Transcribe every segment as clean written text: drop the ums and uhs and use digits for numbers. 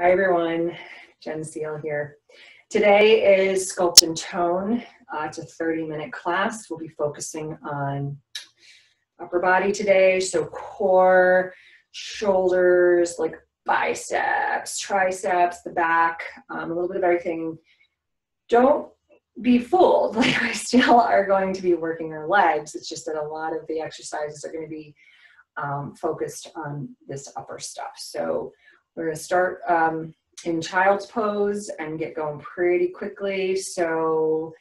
Hi everyone, Jen Seal here. Today is Sculpt and Tone. It's a 30-minute class. We'll be focusing on upper body today, so core, shoulders, like biceps, triceps, the back, a little bit of everything. Don't be fooled, like we still are going to be working our legs. It's just that a lot of the exercises are going to be focused on this upper stuff. So we're going to start in child's pose and get going pretty quickly. So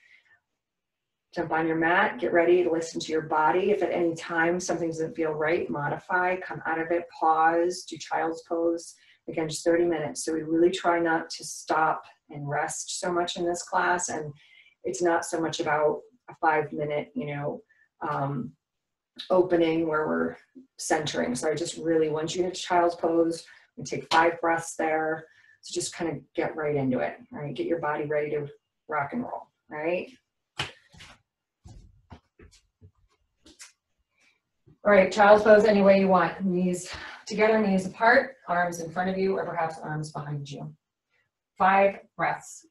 jump on your mat, get ready to listen to your body. If at any time something doesn't feel right, modify, come out of it, pause, do child's pose. Again, just 30 minutes. So we really try not to stop and rest so much in this class. And it's not so much about a 5-minute, opening where we're centering. So I just really want you to child's pose. We take 5 breaths there. So just kind of get right into it, right? Get your body ready to rock and roll, right? All right, child's pose any way you want. Knees together, knees apart, arms in front of you, or perhaps arms behind you. 5 breaths.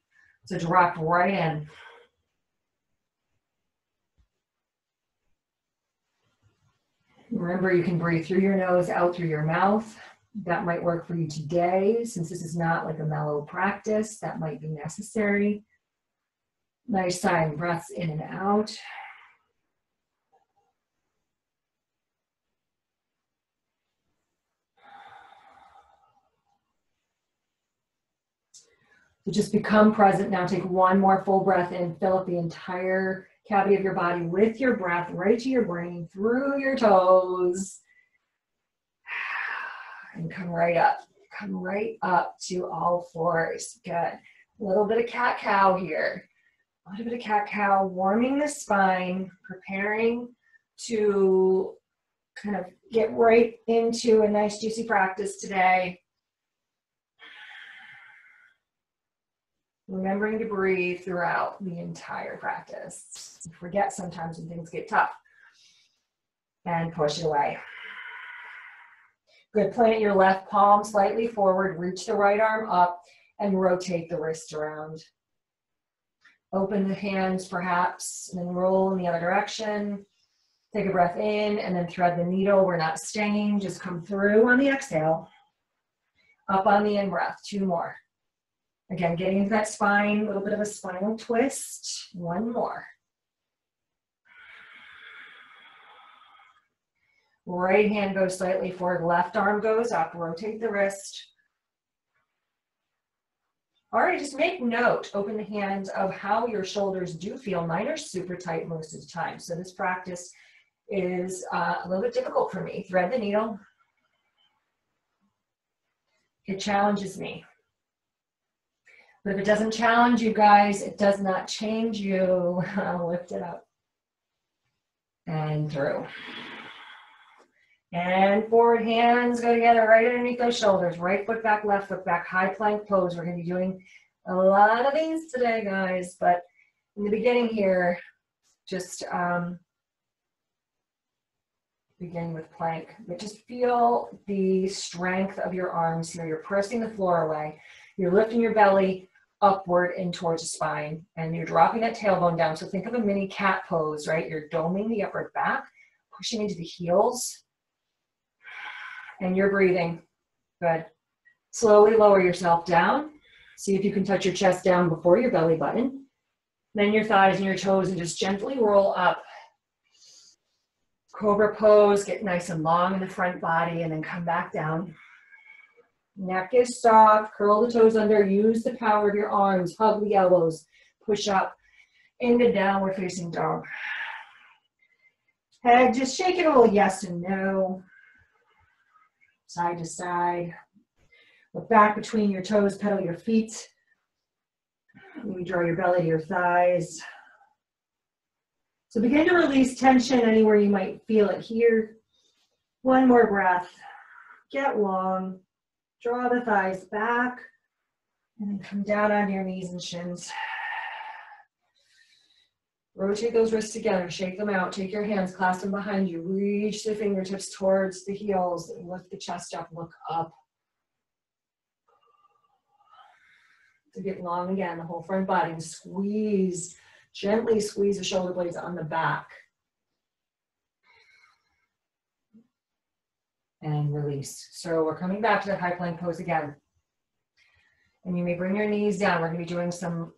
So drop right in. Remember, you can breathe through your nose, out through your mouth. That might work for you today. Since this is not like a mellow practice, that might be necessary. Nice side breaths in and out. So just become present. Now take one more full breath in. Fill up the entire cavity of your body with your breath, right to your brain, through your toes. And come right up. Come right up to all fours. Good. A little bit of cat-cow here. A little bit of cat-cow, warming the spine, preparing to kind of get right into a nice juicy practice today. Remembering to breathe throughout the entire practice. You forget sometimes when things get tough. And push it away. Good. Plant your left palm slightly forward. Reach the right arm up and rotate the wrist around. Open the hands perhaps, and then roll in the other direction. Take a breath in and then thread the needle. We're not staying. Just come through on the exhale. Up on the in-breath. 2 more. Again, getting into that spine, a little bit of a spinal twist. 1 more. Right hand goes slightly forward, left arm goes up, rotate the wrist. All right, just make note, open the hands of how your shoulders do feel. Mine are super tight most of the time. So this practice is a little bit difficult for me. Thread the needle. It challenges me. But if it doesn't challenge you guys, it does not change you. Lift it up. And through. And forward, hands go together right underneath those shoulders. Right foot back, left foot back, high plank pose. We're going to be doing a lot of these today, guys. But in the beginning here, just begin with plank. But just feel the strength of your arms here. You're pressing the floor away. You're lifting your belly upward and towards the spine. And you're dropping that tailbone down. So think of a mini cat pose, right? You're doming the upward back, pushing into the heels. And you're breathing. Good. Slowly lower yourself down. See if you can touch your chest down before your belly button. Then your thighs and your toes, and just gently roll up. Cobra pose, get nice and long in the front body, and then come back down. Neck is soft, curl the toes under, use the power of your arms, hug the elbows, push up into downward facing dog. Head, just shake it a little yes and no. Side to side. Look back between your toes, pedal your feet. You draw your belly to your thighs. So begin to release tension anywhere you might feel it here. 1 more breath. Get long. Draw the thighs back. And then come down onto your knees and shins. Rotate those wrists together, shake them out, take your hands, clasp them behind you, reach the fingertips towards the heels, lift the chest up, look up. So get long again, the whole front body, and squeeze, gently squeeze the shoulder blades on the back. And release. So we're coming back to that high plank pose again. And you may bring your knees down. We're going to be doing some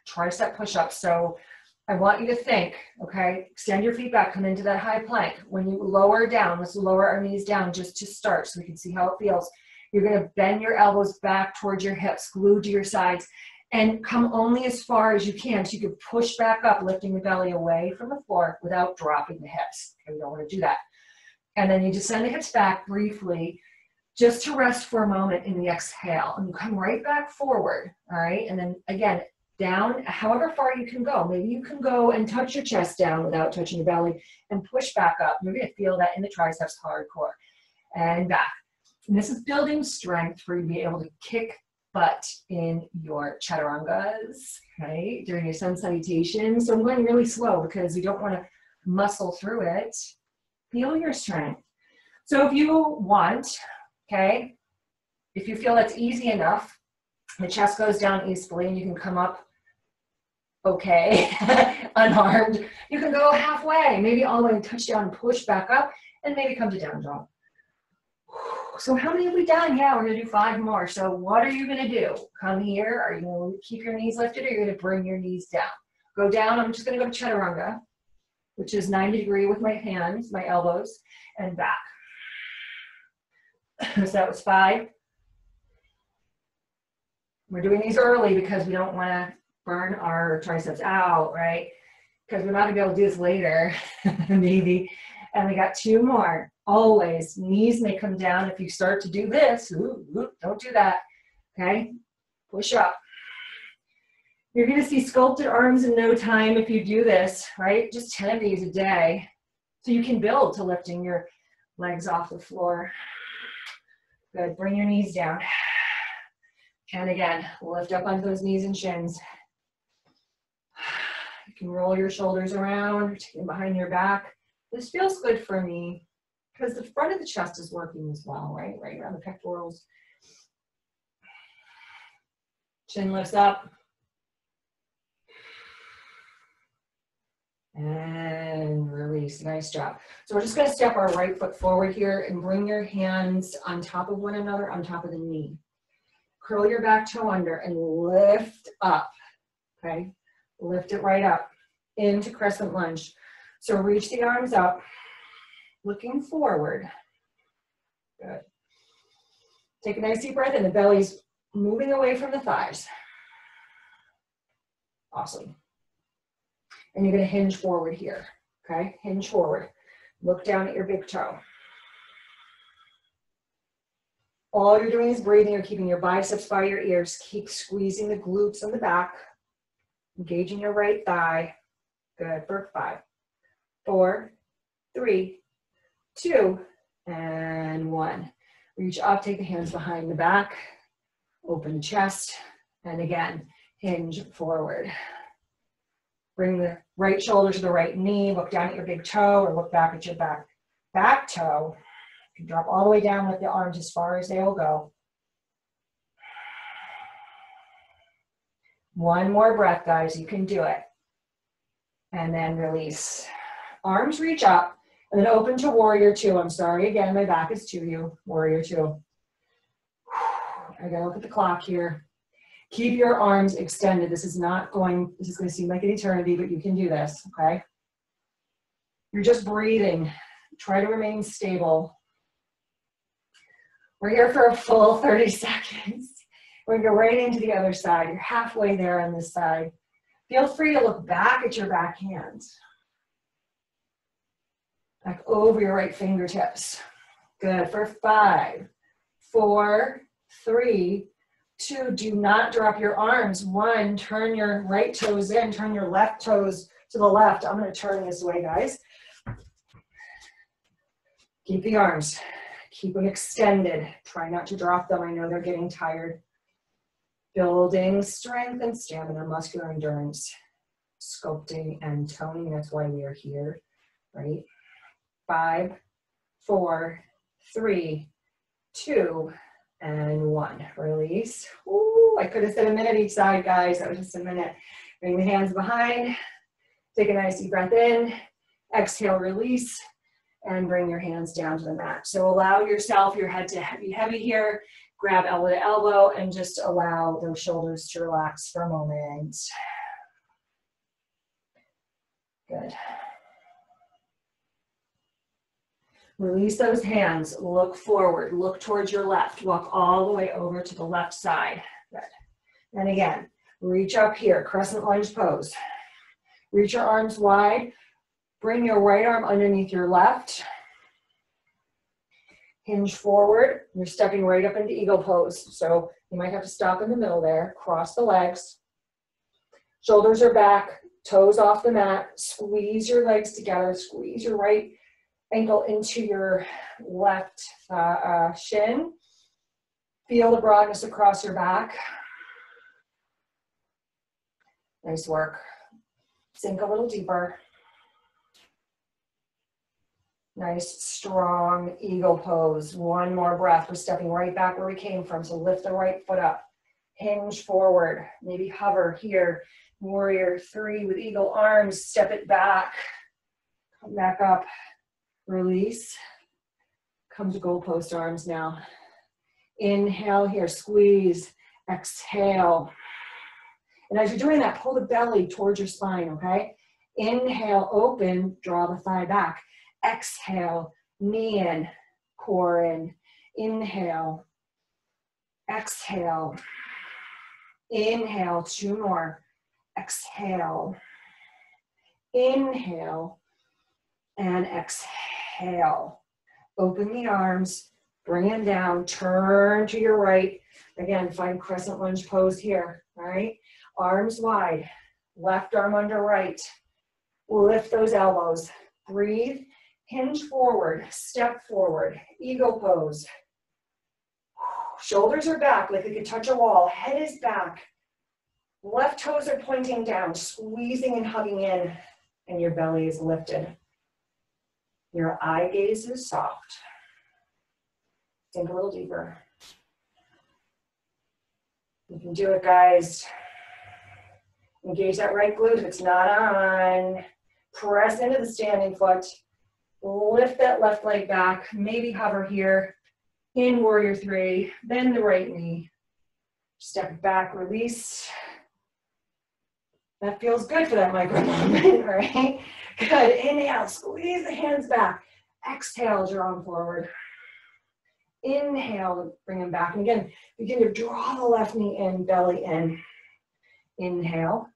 tricep push-ups. So I want you to think, okay, extend your feet back, come into that high plank. When you lower down, let's lower our knees down just to start so we can see how it feels. You're going to bend your elbows back towards your hips, glued to your sides, and come only as far as you can. So you can push back up, lifting the belly away from the floor without dropping the hips. Okay, we don't want to do that. And then you just send the hips back briefly, just to rest for a moment in the exhale. And you come right back forward, all right? And then again, down, however far you can go. Maybe you can go and touch your chest down without touching your belly and push back up. You're gonna feel that in the triceps hardcore. And back. And this is building strength for you to be able to kick butt in your chaturangas, right? During your sun salutation. So I'm going really slow because we don't wanna muscle through it. Feel your strength. So if you want, okay, if you feel that's easy enough, the chest goes down easily and you can come up okay, unharmed. You can go halfway, maybe all the way and touch down and push back up and maybe come to down dog. So how many have we done? Yeah, we're gonna do 5 more. So what are you gonna do? Come here, are you gonna keep your knees lifted or are you gonna bring your knees down? Go down, I'm just gonna go to chaturanga, which is 90-degree with my hands, my elbows, and back. So that was 5. We're doing these early because we don't want to burn our triceps out, right? Because we're not going to be able to do this later, maybe. And we got 2 more. Always, knees may come down if you start to do this. Don't do that, okay? Push up. You're going to see sculpted arms in no time if you do this, right? Just 10 of these a day. So you can build to lifting your legs off the floor. Good, bring your knees down. And again, lift up onto those knees and shins. You can roll your shoulders around, take them behind your back. This feels good for me because the front of the chest is working as well, right? Right around the pectorals. Chin lifts up. And release. Nice job. So we're just going to step our right foot forward here and bring your hands on top of one another, on top of the knee. Curl your back toe under and lift up. Okay? Lift it right up into crescent lunge. So reach the arms up, looking forward. Good. Take a nice deep breath in. The belly's moving away from the thighs. Awesome. And you're going to hinge forward here, okay? Hinge forward. Look down at your big toe. All you're doing is breathing. You're keeping your biceps by your ears. Keep squeezing the glutes on the back. Engaging your right thigh. Good, for 5, 4, 3, 2, and 1. Reach up, take the hands behind the back. Open the chest. And again, hinge forward. Bring the right shoulder to the right knee, look down at your big toe or look back at your back toe. You can drop all the way down with the arms as far as they'll go. 1 more breath, guys, you can do it. And then release. Arms reach up and then open to warrior 2. I'm sorry, again, my back is to you, warrior 2. I gotta look at the clock here. Keep your arms extended. This is going to seem like an eternity, but you can do this, okay? You're just breathing. Try to remain stable. We're here for a full 30 seconds. We're gonna go right into the other side. You're halfway there on this side. Feel free to look back at your back hands. Back over your right fingertips. Good, for 5, 4, 3, 2, do not drop your arms. 1, turn your right toes in, turn your left toes to the left. I'm going to turn this way, guys. Keep the arms, keep them extended. Try not to drop them. I know they're getting tired. Building strength and stamina, muscular endurance, sculpting and toning. That's why we are here, right? 5, 4, 3, 2, and 1. Release. Ooh, I could have said a minute each side, guys. That was just a minute. Bring the hands behind. Take a nice deep breath in. Exhale, release, and bring your hands down to the mat. So allow yourself, your head to be heavy here. Grab elbow to elbow and just allow those shoulders to relax for a moment. Good. Release those hands, look forward, look towards your left, walk all the way over to the left side. Good. And again, reach up here, crescent lunge pose. Reach your arms wide, bring your right arm underneath your left. Hinge forward, you're stepping right up into eagle pose. So you might have to stop in the middle there, cross the legs. Shoulders are back, toes off the mat, squeeze your legs together, squeeze your right ankle into your left shin. Feel the broadness across your back. Nice work. Sink a little deeper. Nice, strong eagle pose. One more breath. We're stepping right back where we came from, so lift the right foot up. Hinge forward. Maybe hover here. Warrior 3 with eagle arms. Step it back. Come back up. Release. Come to goalpost arms now. Inhale here, squeeze. Exhale. And as you're doing that, pull the belly towards your spine, okay? Inhale, open, draw the thigh back. Exhale, knee in, core in. Inhale. Exhale. Inhale, 2 more. Exhale. Inhale. And exhale. Open the arms, bring them down, turn to your right. Again, find crescent lunge pose here, all right? Arms wide, left arm under right. Lift those elbows. Breathe, hinge forward, step forward, eagle pose. Shoulders are back like they could touch a wall. Head is back. Left toes are pointing down, squeezing and hugging in, and your belly is lifted. Your eye gaze is soft. Think a little deeper. You can do it, guys. Engage that right glute if it's not on. Press into the standing foot. Lift that left leg back. Maybe hover here. In warrior 3. Bend the right knee. Step back, release. That feels good for that micro movement, right? Good. Inhale, squeeze the hands back. Exhale, draw them forward. Inhale, bring them back. And again, begin to draw the left knee in, belly in. Inhale.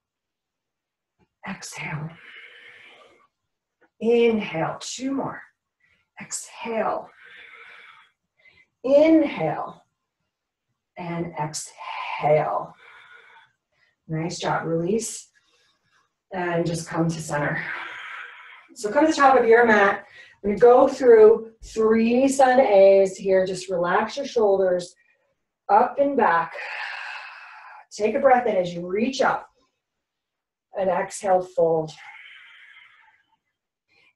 Exhale. Inhale, 2 more. Exhale. Inhale. And exhale. Nice job. Release. And just come to center. So come to the top of your mat. We're going to go through 3 sun A's here. Just relax your shoulders up and back. Take a breath in as you reach up. And exhale, fold.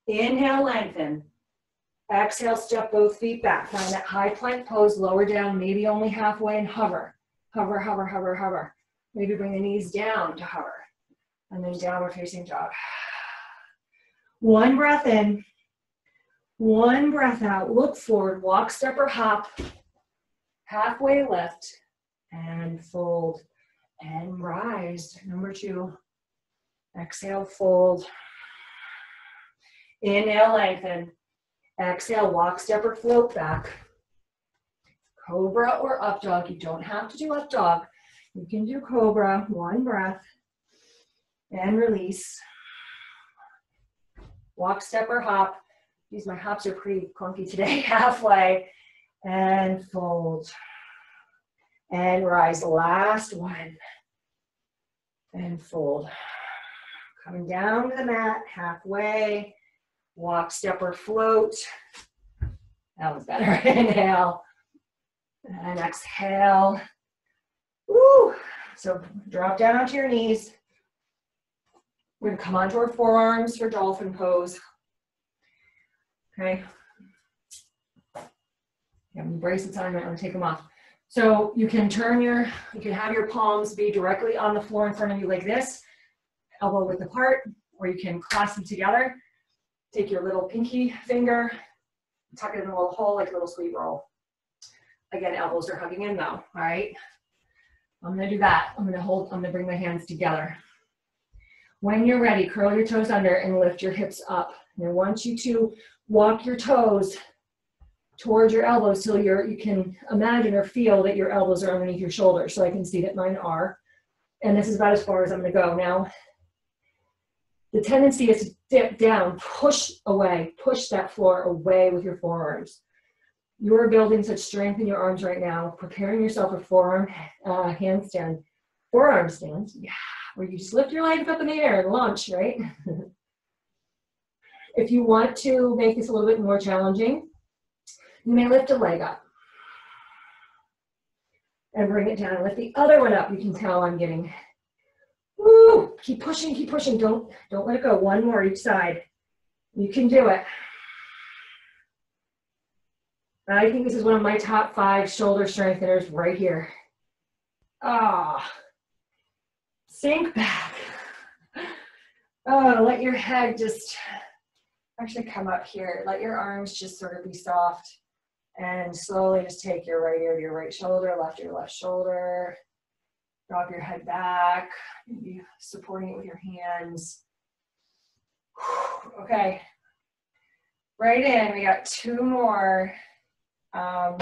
Inhale, lengthen. Exhale, step both feet back. Find that high plank pose, lower down, maybe only halfway, and hover. Hover, hover, hover, hover. Maybe bring the knees down to hover. And then downward facing dog. 1 breath in. 1 breath out. Look forward. Walk, step, or hop. Halfway lift. And fold. And rise. Number 2. Exhale, fold. Inhale, lengthen. Exhale, walk, step, or float back. Cobra or up dog. You don't have to do up dog. You can do cobra. 1 breath. And release. Walk, step, or hop. These, my hops are pretty clunky today. Halfway. And fold. And rise. Last one. And fold. Coming down to the mat. Halfway. Walk, step, or float. That was better. Inhale. And exhale. Woo! So drop down onto your knees. We're going to come onto our forearms for dolphin pose. Okay. You have bracelets on, I'm going to take them off. So you can you can have your palms be directly on the floor in front of you like this, elbow width apart, or you can clasp them together. Take your little pinky finger, tuck it in a little hole like a little sweet roll. Again, elbows are hugging in though, all right? I'm gonna do that. I'm gonna bring my hands together. When you're ready, curl your toes under and lift your hips up. And I want you to walk your toes towards your elbows so you can imagine or feel that your elbows are underneath your shoulders. So I can see that mine are. And this is about as far as I'm gonna go. Now, the tendency is to dip down, push away, push that floor away with your forearms. You're building such strength in your arms right now, preparing yourself for forearm handstand, forearm stand, yeah, where you just lift your legs up in the air and launch, right? If you want to make this a little bit more challenging, you may lift a leg up and bring it down. Lift the other one up. You can tell I'm getting, woo, keep pushing, keep pushing. Don't let it go. One more each side. You can do it. I think this is one of my top 5 shoulder strengtheners right here. Ah, sink back. Oh, let your head just actually come up here. Let your arms just sort of be soft. And slowly just take your right ear to your right shoulder, left ear to left shoulder. Drop your head back, maybe supporting it with your hands. Okay, right in, we got 2 more arm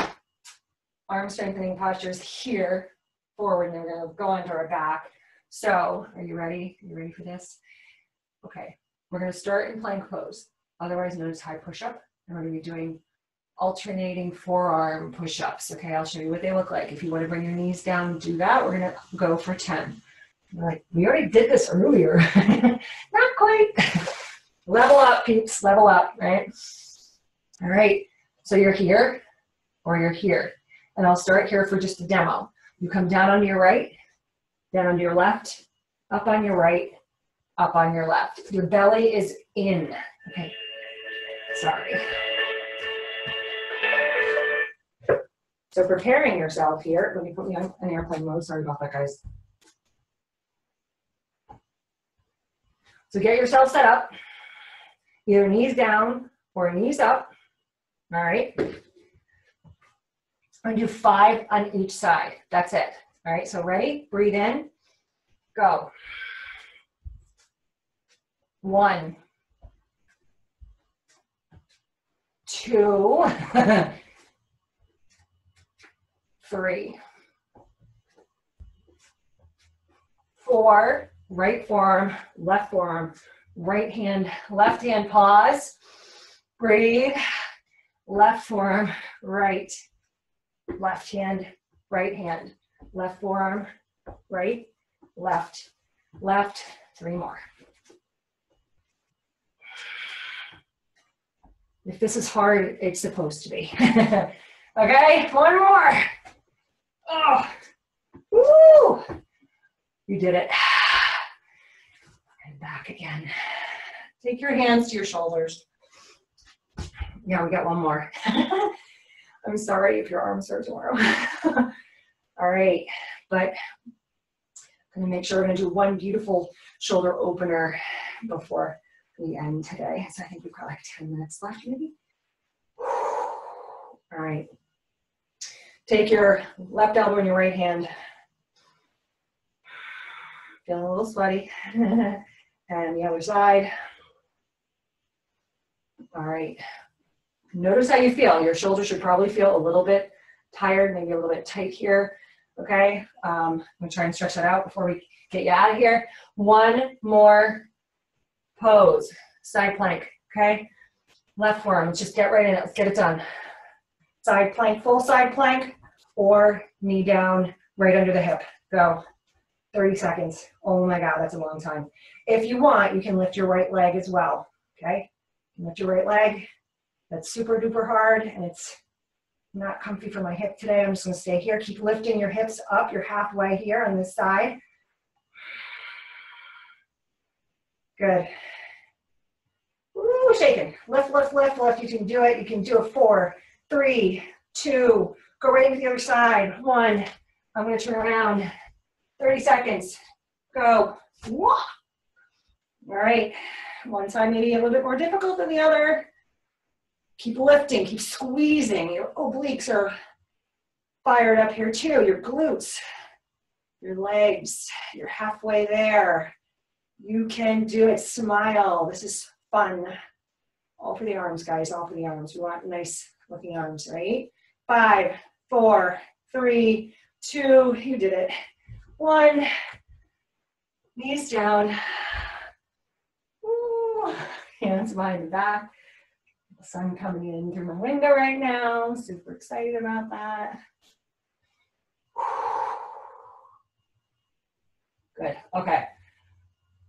strengthening postures here, forward, and then we're gonna go onto our back. So, are you ready? Are you ready for this? Okay, we're gonna start in plank pose, otherwise known as high push-up, and we're gonna be doing alternating forearm push-ups. Okay, I'll show you what they look like. If you want to bring your knees down, do that. We're gonna go for 10. Like, we already did this earlier. Not quite. Level up, peeps, level up, right? All right, so you're here or you're here. And I'll start here for just a demo. You come down onto your right, down onto your left, up on your right, up on your left. Your belly is in. Okay, sorry. So preparing yourself here, let me put me on an airplane mode, sorry about that, guys. So get yourself set up, either knees down or knees up, all right? I'm gonna do 5 on each side, that's it. All right, so ready, breathe in, go. 1, 2, 3, 4, right forearm, right hand, left hand, pause, breathe, left forearm, right, left hand, right hand, left forearm, right, left, left, 3 more. If this is hard, it's supposed to be. Okay, 1 more. Oh, woo! You did it. And back again. Take your hands to your shoulders. Yeah, we got 1 more. I'm sorry if your arms hurt tomorrow. All right, but I'm gonna make sure we're gonna do 1 beautiful shoulder opener before we end today. So I think we've got like 10 minutes left, maybe. All right. Take your left elbow in your right hand. Feeling a little sweaty. And the other side. All right. Notice how you feel. Your shoulders should probably feel a little bit tired, maybe a little bit tight here. Okay. I'm gonna try and stretch that out before we get you out of here. 1 more pose. Side plank. Okay. Left forearm. Let's just get right in it. Let's get it done. Side plank, full side plank, or knee down right under the hip. Go. 30 seconds. Oh my God, that's a long time. If you want, you can lift your right leg as well. Okay? Lift your right leg. That's super duper hard and it's not comfy for my hip today. I'm just gonna stay here. Keep lifting your hips up. You're halfway here on this side. Good. Woo, shaking. Lift, lift, lift, lift. You can do it. You can do it. 4, 3, 2, Go right into the other side. 1. I'm going to turn around. 30 seconds. Go. Whoa. All right. One side maybe a little bit more difficult than the other. Keep lifting. Keep squeezing. Your obliques are fired up here too. Your glutes, your legs. You're halfway there. You can do it. Smile. This is fun. All for the arms, guys. All for the arms. We want nice looking arms, right? 5, 4, 3, 2. You did it. 1. Knees down. Ooh. Hands behind the back. The sun coming in through my window right now. Super excited about that. Good. Okay.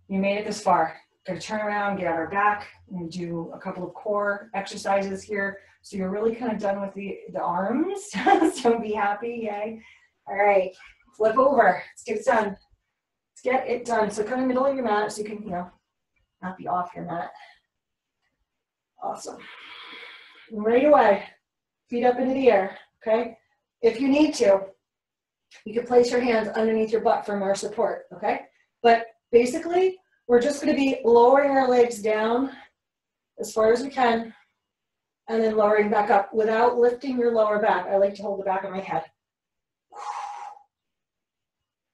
You made it this far. Gonna turn around, get on our back, and do a couple of core exercises here. So you're really kind of done with the arms. So be happy, yay. All right, flip over. Let's get it done. Let's get it done. So come in the middle of your mat so you can, not be off your mat. Awesome. Right away. Feet up into the air, okay? If you need to, you can place your hands underneath your butt for more support, okay? But basically, we're just going to be lowering our legs down as far as we can, and then lowering back up without lifting your lower back. I like to hold the back of my head.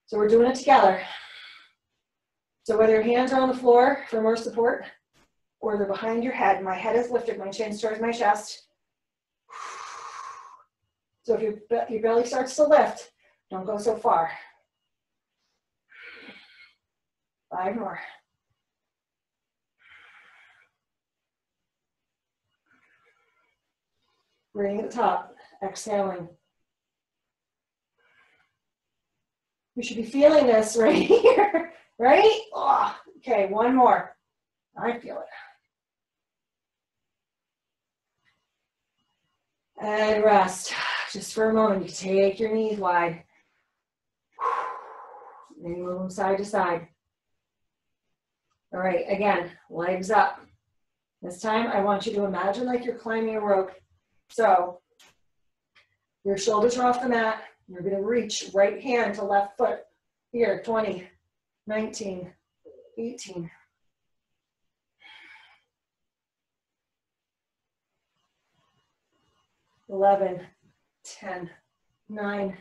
So we're doing it together. So whether your hands are on the floor for more support, or they're behind your head, my head is lifted, my chin's towards my chest. So if your belly starts to lift, don't go so far. 5 more. Breathing at the top, exhaling. You should be feeling this right here, right? Oh, okay, 1 more. I feel it. And rest. Just for a moment, you take your knees wide. And move them side to side. All right, again, legs up. This time, I want you to imagine like you're climbing a rope. So, your shoulders are off the mat. You're going to reach right hand to left foot. Here, 20, 19, 18. 11, 10, 9,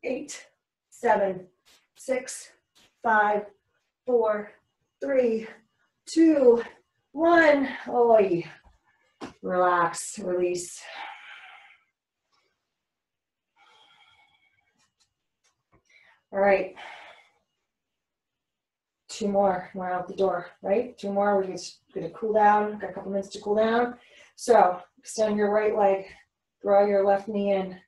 8, 7, 6, 5, 4, 3, 2, 1. Oh, relax, release. All right. 2 more. We're out the door, right? 2 more. We're just going to cool down. Got a couple minutes to cool down. So extend your right leg. Draw your left knee in.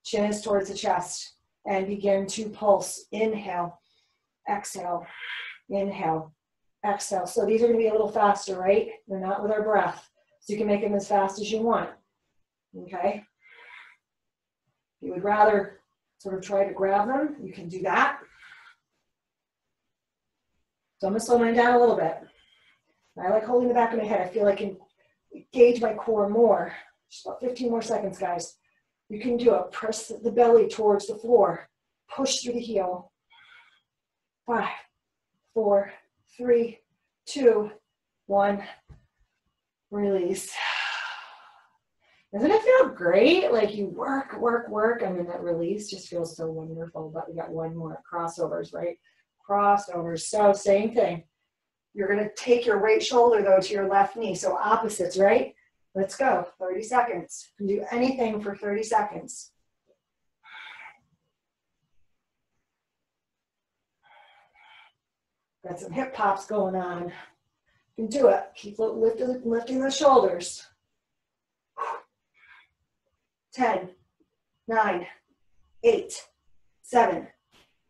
Chin is towards the chest. And begin to pulse. Inhale. Exhale. Inhale. Exhale. So these are going to be a little faster, right? They're not with our breath. So you can make them as fast as you want. Okay? If you would rather sort of try to grab them, you can do that. So I'm going to slow mine down a little bit. I like holding the back of my head. I feel I can engage my core more. Just about 15 more seconds, guys. You can do it. Press the belly towards the floor. Push through the heel. 5, 4, 3, 2, 1. Release. Doesn't it feel great? Like you work, work, work, and then that release just feels so wonderful. But we got 1 more. Crossovers, right? Crossovers. So same thing. You're going to take your right shoulder, though, to your left knee. So opposites, right? Let's go. 30 seconds. You can do anything for 30 seconds. Got some hip pops going on. You can do it. Keep lifting the shoulders. 10, 9, 8, 7,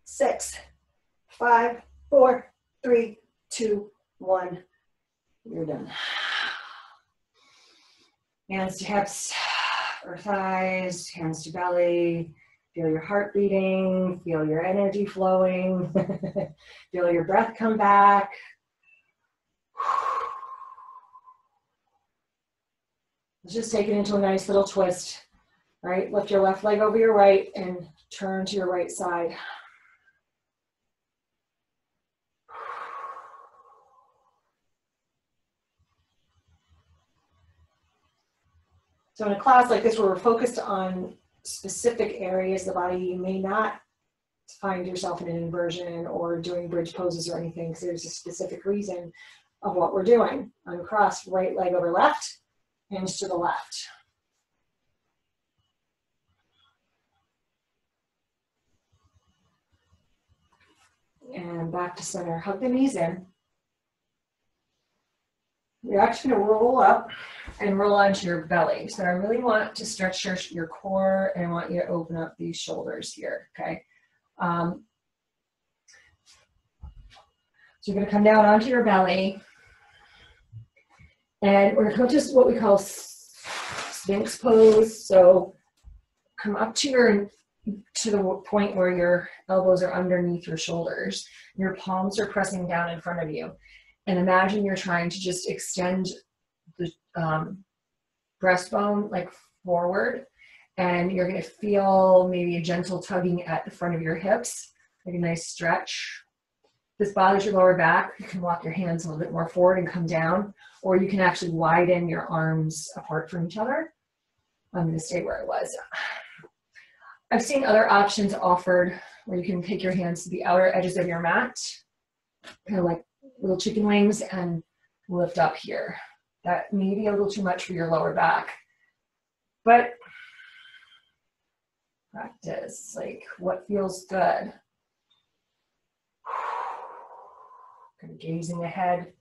6, 5, 4, 3, 2, 1. You're done. Hands to hips or thighs, hands to belly. Feel your heart beating, feel your energy flowing, feel your breath come back. Let's just take it into a nice little twist. All right, lift your left leg over your right and turn to your right side. So in a class like this where we're focused on specific areas of the body, you may not find yourself in an inversion or doing bridge poses or anything, because there's a specific reason of what we're doing. Uncross, right leg over left, hinge to the left. And back to center. Hug the knees in. You're actually going to roll up and roll onto your belly. So I really want to stretch your core, and I want you to open up these shoulders here, okay? So you're going to come down onto your belly, and we're going to just what we call Sphinx pose. So come up to the point where your elbows are underneath your shoulders. Your palms are pressing down in front of you. And imagine you're trying to just extend the breastbone like forward, and you're going to feel maybe a gentle tugging at the front of your hips, like a nice stretch. If this bothers your lower back, you can walk your hands a little bit more forward and come down, or you can actually widen your arms apart from each other. I'm going to stay where I was. I've seen other options offered where you can take your hands to the outer edges of your mat, kind of like little chicken wings, and lift up here. That may be a little too much for your lower back, but practice, like what feels good. Kind of gazing ahead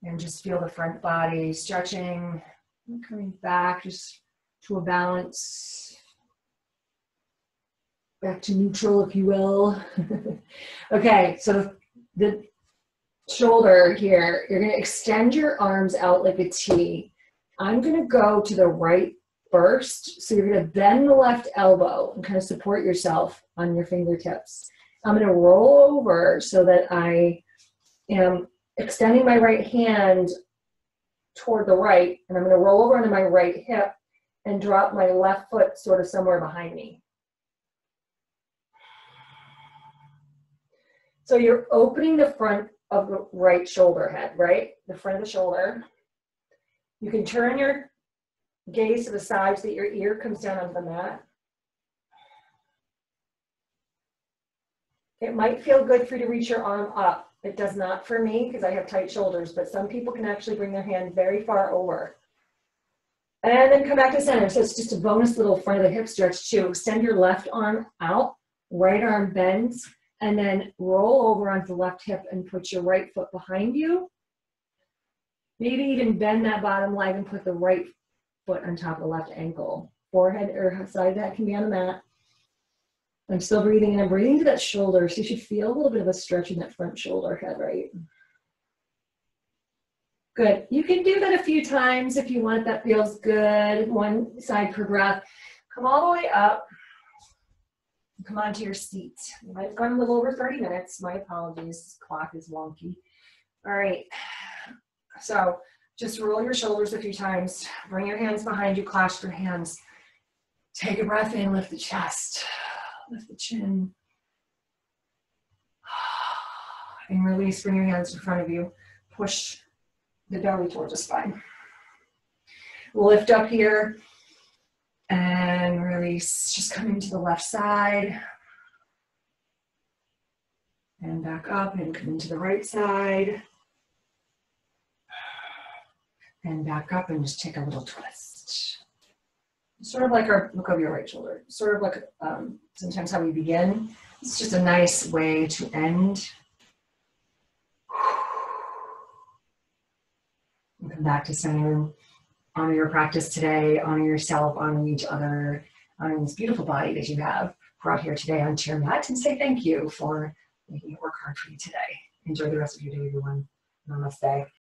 and just feel the front body stretching and coming back just to a balance, back to neutral, if you will. Okay, so the shoulder here, you're going to extend your arms out like a T. I'm going to go to the right first. So you're going to bend the left elbow and kind of support yourself on your fingertips. I'm going to roll over so that I am extending my right hand toward the right, and I'm going to roll over onto my right hip and drop my left foot sort of somewhere behind me. So you're opening the front of the right shoulder head, right? The front of the shoulder. You can turn your gaze to the side so that your ear comes down onto the mat. It might feel good for you to reach your arm up. It does not for me because I have tight shoulders, but some people can actually bring their hand very far over. And then come back to center. So it's just a bonus little front of the hip stretch too. Extend your left arm out, right arm bends, and then roll over onto the left hip and put your right foot behind you. Maybe even bend that bottom leg and put the right foot on top of the left ankle. Forehead or side that can be on the mat. I'm still breathing, and I'm breathing to that shoulder, so you should feel a little bit of a stretch in that front shoulder head, right? Good. You can do that a few times if you want. That feels good. One side per breath. Come all the way up. Come onto your seat. You might have gone a little over 30 minutes. My apologies. This clock is wonky. All right. So just roll your shoulders a few times. Bring your hands behind you. Clasp your hands. Take a breath in. Lift the chest. Lift the chin. And release. Bring your hands in front of you. Push the belly towards the spine. Lift up here. And release, just coming to the left side. And back up and come into the right side. And back up and just take a little twist. Sort of like our, look over your right shoulder. Sort of like sometimes how we begin. It's just a nice way to end. And come back to center. Honor your practice today, honor yourself, honor each other, honor this beautiful body that you have brought here today onto your mat, and say thank you for making it work hard for you today. Enjoy the rest of your day, everyone. Namaste.